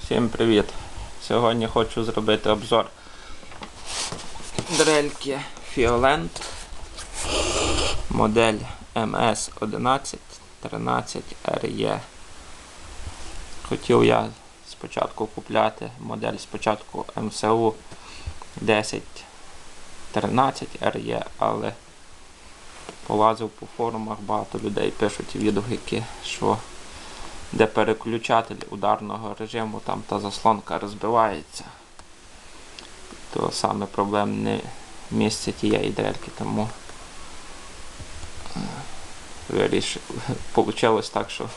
Всім привіт! Сьогодні хочу зробити обзор дрельки Fiolent модель MS1113RE. Хотів я спочатку купляти модель спочатку MSU 1013RE, але полазив по форумах, багато людей пишуть відгуки, що де переключатель ударного режиму, там та заслонка розбивається. То саме проблемне місце тієї дрельки, тому вирішив. Получилось так, що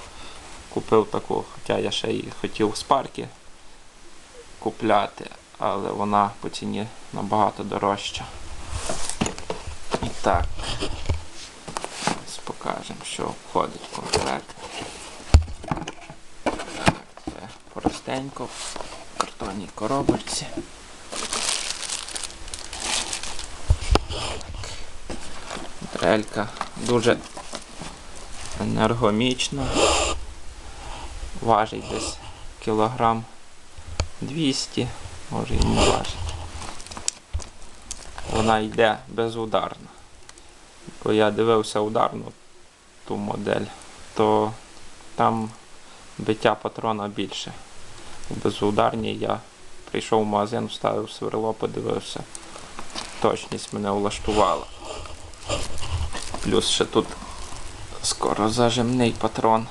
купив таку, хоча я ще її хотів з парки купляти, але вона по ціні набагато дорожча. І так, покажемо, що входить в комплект. Простенько в картонній коробочці. Дрелька дуже енергомічна, важить десь кілограм 200, може і не важить. Вона йде безударна. Бо я дивився ударну ту модель, то там биття патрона більше. У безударній я прийшов в магазин, вставив сверло, подивився. Точність мене влаштувала. Плюс ще тут скорозажимний патрон.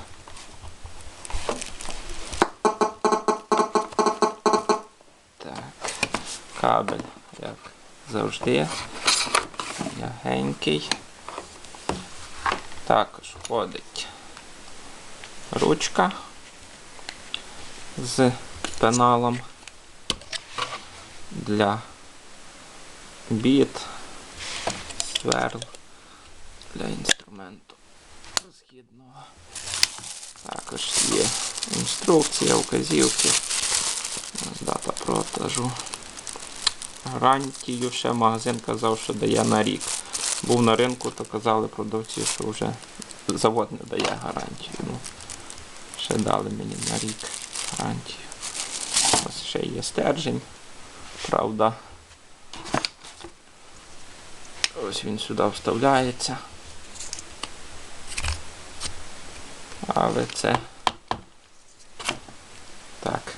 Так, кабель, як завжди, м'ягенький. Також входить ручка з пеналом для біт, сверл, для інструменту розхідного. Також є інструкція, вказівки, дата продажу. Гарантію ще магазин казав, що дає на рік. Був на ринку, то казали продавці, що вже завод не дає гарантію. Ну, ще дали мені на рік гарантію. Ось ще є стержень, правда. Ось він сюди вставляється. Але це так,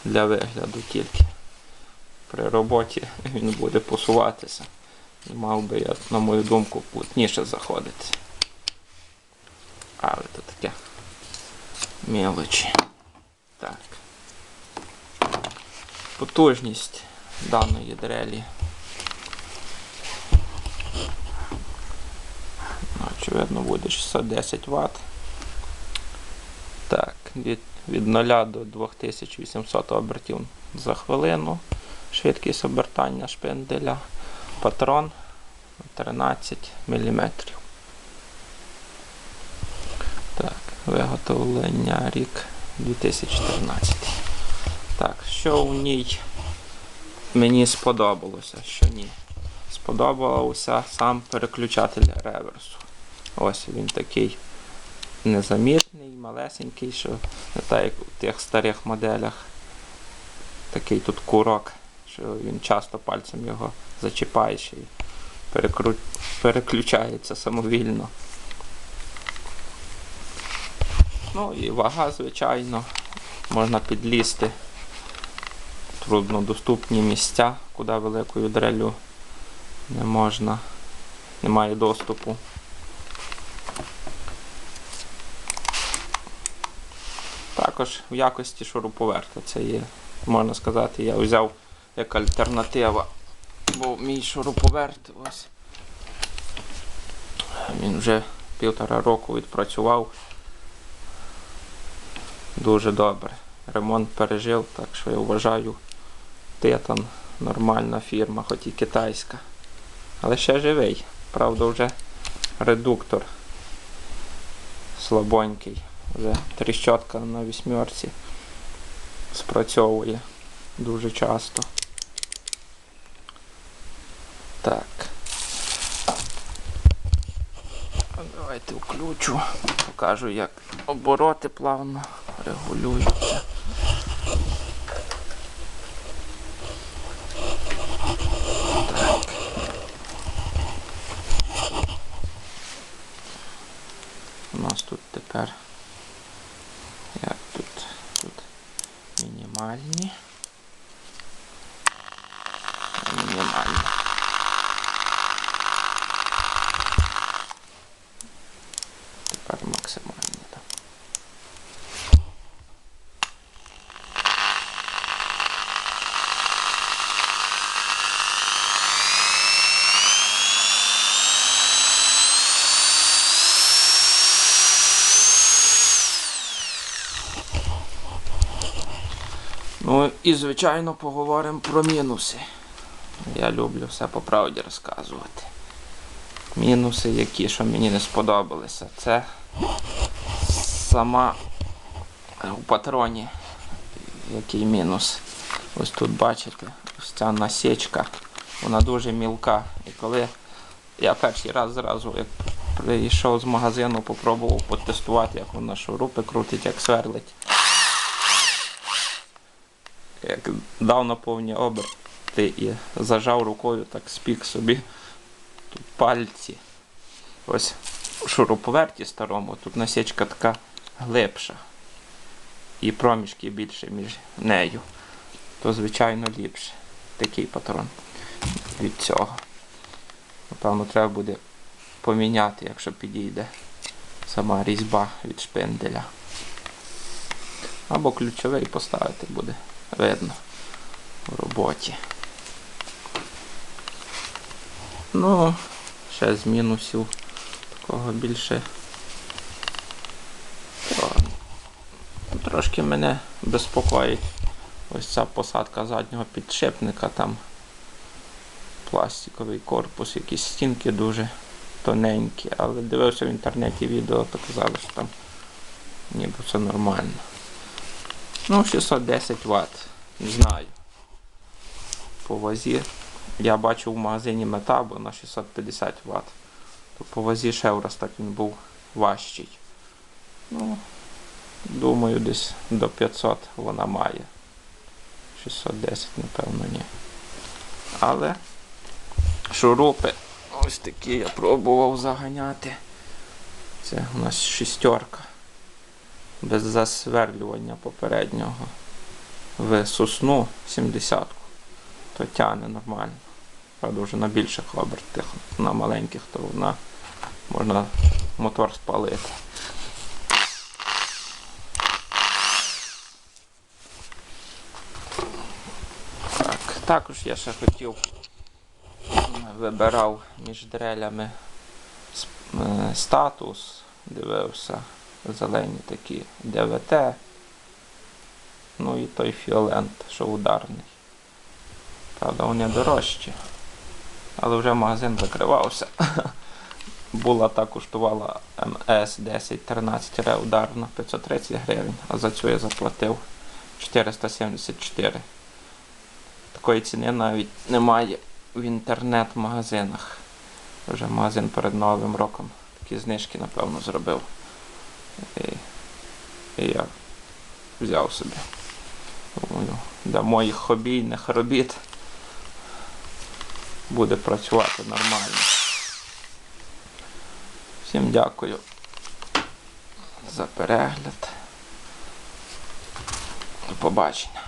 для вигляду тільки. При роботі він буде посуватися. І мав би, я, на мою думку, плотніше заходити. Але то таке мелочі. Так. Потужність даної дрелі. Очевидно, буде 610 Вт. Так, від 0 до 2800 обертів за хвилину. Швидкість обертання шпинделя. Патрон 13 мм. Так, виготовлення рік 2014. Так, що в ній мені сподобалося, що ні. Сподобався сам переключатель реверсу. Ось він такий незамітний, малесенький, що не так як у тих старих моделях. Такий тут курок, що він часто пальцем його зачіпаєш і переключається самовільно. Ну і вага, звичайно, можна підлізти. Труднодоступні місця, куди великою дреллю не можна, немає доступу. Також в якості шуруповерта це є, можна сказати, я взяв як альтернатива, бо мій шуруповерт, ось, він вже 1,5 року відпрацював дуже добре. Ремонт пережив, так що я вважаю, Титан нормальна фірма, хоч і китайська. Але ще живий. Правда, вже редуктор слабонький. Вже тріщотка на 8 спрацьовує дуже часто. Так. Давайте включу. Покажу, як обороти плавно регулюються. мінімальні. Мінімальні. Тепер максимальні. Так. Ну і, звичайно, поговоримо про мінуси. Я люблю все по правді розказувати. Мінуси, які, що мені не сподобалися. Це сама у патроні, який мінус. Ось тут бачите, ось ця насічка, вона дуже мілка. І коли я перший раз зразу, як прийшов з магазину, попробував потестувати, як вона шурупи крутить, як сверлить. Як дав на повні оберти і зажав рукою, так спік собі тут пальці. Ось у шуруповерті старому, тут насічка така глибша. І проміжки більше між нею. То, звичайно, ліпше. Такий патрон від цього. Напевно, треба буде поміняти, якщо підійде сама різьба від шпинделя. Або ключовий поставити буде. Видно в роботі. Ну, ще з мінусів такого більше. Трошки мене безпокоїть ось ця посадка заднього підшипника, там пластиковий корпус, якісь стінки дуже тоненькі, але дивився в інтернеті відео, то казали, що там ніби все нормально. Ну, 610 Вт, не знаю. По вазі, я бачив в магазині Метабо на 650 Вт, то по вазі ще раз так він був важчий. Ну, думаю, десь до 500 вона має. 610, напевно, ні. Але шурупи ось такі я пробував заганяти. Це у нас шістерка. Без засверлювання попереднього. В сосну 70-ку. То тягне нормально. Правда, вже на більших обертах, на маленьких, то вона можна мотор спалити. Так, також я ще хотів, вибирав між дрелями статус, дивився, зелені такі ДВТ, ну і той фіолент, що ударний. Правда, вони дорожчі, але вже магазин закривався. Була та коштувала МС 1013 ударна 530 гривень, а за цю я заплатив 474. Такої ціни навіть немає в інтернет-магазинах. Вже магазин перед Новим роком такі знижки, напевно, зробив. І я взяв собі. Думаю, для моїх хобійних робіт буде працювати нормально. Всім дякую за перегляд. До побачення.